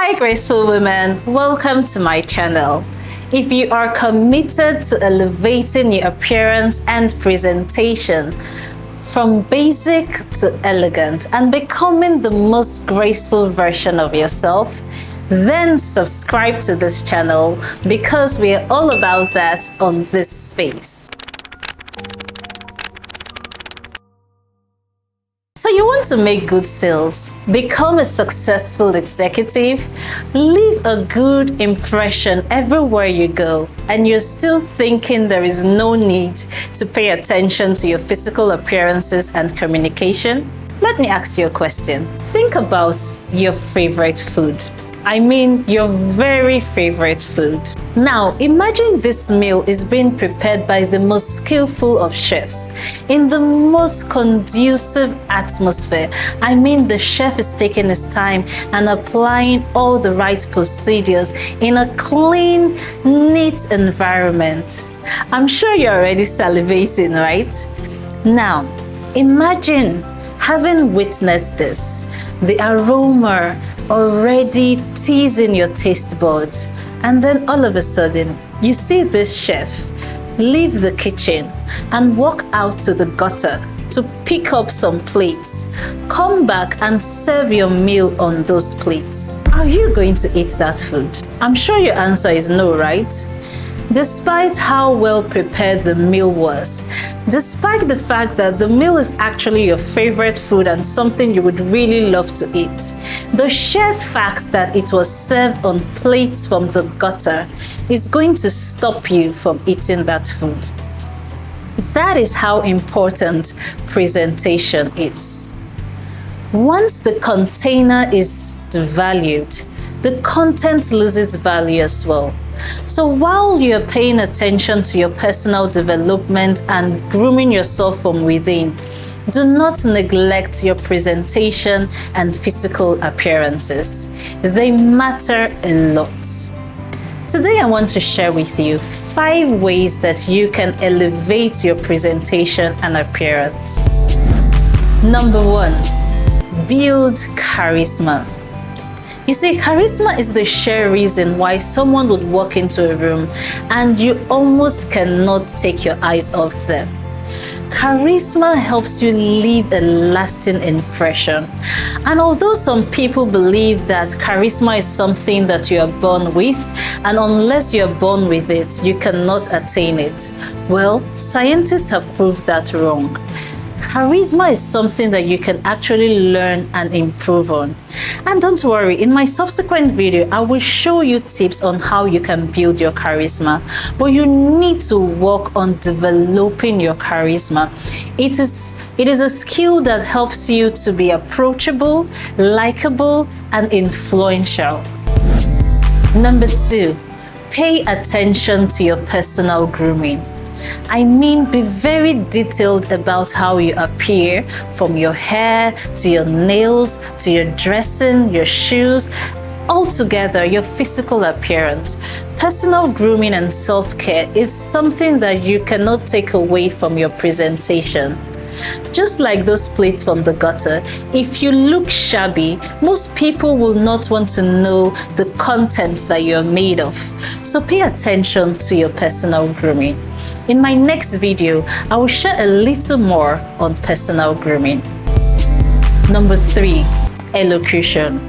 Hi graceful women, welcome to my channel. If you are committed to elevating your appearance and presentation from basic to elegant and becoming the most graceful version of yourself, then subscribe to this channel because we are all about that on this space. So you want to make good sales, become a successful executive, leave a good impression everywhere you go, and you're still thinking there is no need to pay attention to your physical appearances and communication? Let me ask you a question. Think about your favorite food. I mean your very favorite food. Now, imagine this meal is being prepared by the most skillful of chefs in the most conducive atmosphere. I mean, the chef is taking his time and applying all the right procedures in a clean, neat environment. I'm sure you're already salivating, right? Now, imagine having witnessed this, the aroma already teasing your taste buds, and then all of a sudden you see this chef leave the kitchen and walk out to the gutter to pick up some plates, come back and serve your meal on those plates. Are you going to eat that food? I'm sure your answer is no, right? Despite how well prepared the meal was, despite the fact that the meal is actually your favorite food and something you would really love to eat, the sheer fact that it was served on plates from the gutter is going to stop you from eating that food. That is how important presentation is. Once the container is devalued, the content loses value as well. So while you're paying attention to your personal development and grooming yourself from within, do not neglect your presentation and physical appearances. They matter a lot. Today I want to share with you 5 ways that you can elevate your presentation and appearance. Number 1, build charisma. You see, charisma is the sheer reason why someone would walk into a room and you almost cannot take your eyes off them. Charisma helps you leave a lasting impression. And although some people believe that charisma is something that you are born with, and unless you are born with it, you cannot attain it, well, scientists have proved that wrong. Charisma is something that you can actually learn and improve on. And don't worry, in my subsequent video, I will show you tips on how you can build your charisma. But you need to work on developing your charisma. It is a skill that helps you to be approachable, likable, and influential. Number 2, pay attention to your personal grooming. I mean, be very detailed about how you appear, from your hair to your nails to your dressing, your shoes, altogether your physical appearance. Personal grooming and self-care is something that you cannot take away from your presentation. Just like those plates from the gutter, if you look shabby, most people will not want to know the content that you're made of. So pay attention to your personal grooming. In my next video, I will share a little more on personal grooming. Number 3, elocution.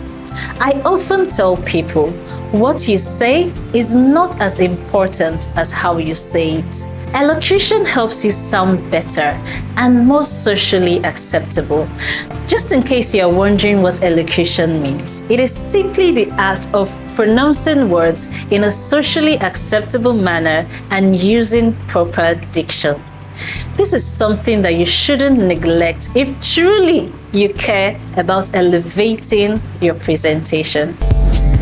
I often tell people, what you say is not as important as how you say it. Elocution helps you sound better and more socially acceptable. Just in case you're wondering what elocution means, it is simply the act of pronouncing words in a socially acceptable manner and using proper diction. This is something that you shouldn't neglect if truly you care about elevating your presentation.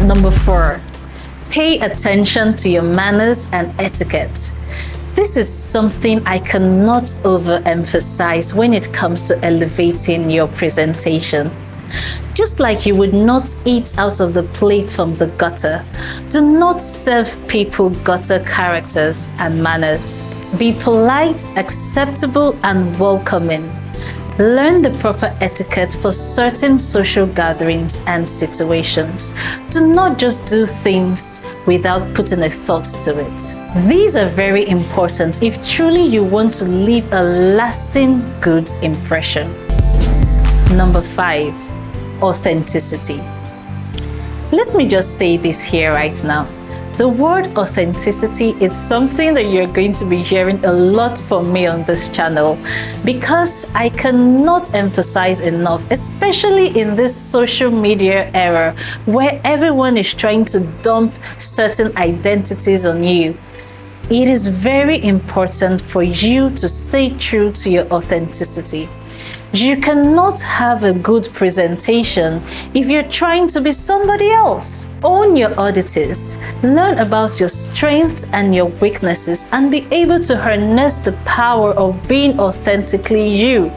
Number 4, pay attention to your manners and etiquette. This is something I cannot overemphasize when it comes to elevating your presentation. Just like you would not eat out of the plate from the gutter, do not serve people gutter characters and manners. Be polite, acceptable, and welcoming. Learn the proper etiquette for certain social gatherings and situations. Do not just do things without putting a thought to it. These are very important if truly you want to leave a lasting good impression. Number 5, authenticity. Let me just say this here right now. The word authenticity is something that you're going to be hearing a lot from me on this channel, because I cannot emphasize enough, especially in this social media era where everyone is trying to dump certain identities on you. It is very important for you to stay true to your authenticity. You cannot have a good presentation if you're trying to be somebody else. Own your oddities, learn about your strengths and your weaknesses, and be able to harness the power of being authentically you.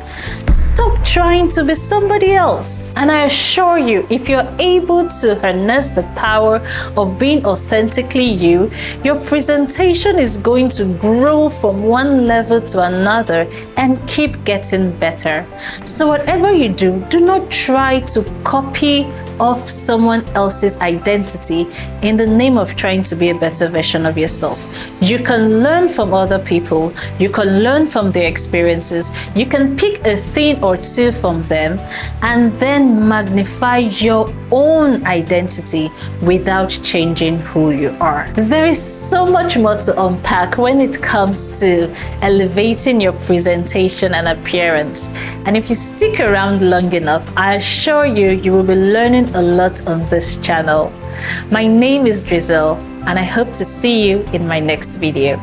Stop trying to be somebody else. And I assure you, if you're able to harness the power of being authentically you, your presentation is going to grow from one level to another and keep getting better. So whatever you do, do not try to copy of someone else's identity in the name of trying to be a better version of yourself. You can learn from other people, you can learn from their experiences, you can pick a thing or two from them and then magnify your own identity without changing who you are. There is so much more to unpack when it comes to elevating your presentation and appearance. And if you stick around long enough, I assure you, you will be learning a lot on this channel. My name is Drizzle, and I hope to see you in my next video.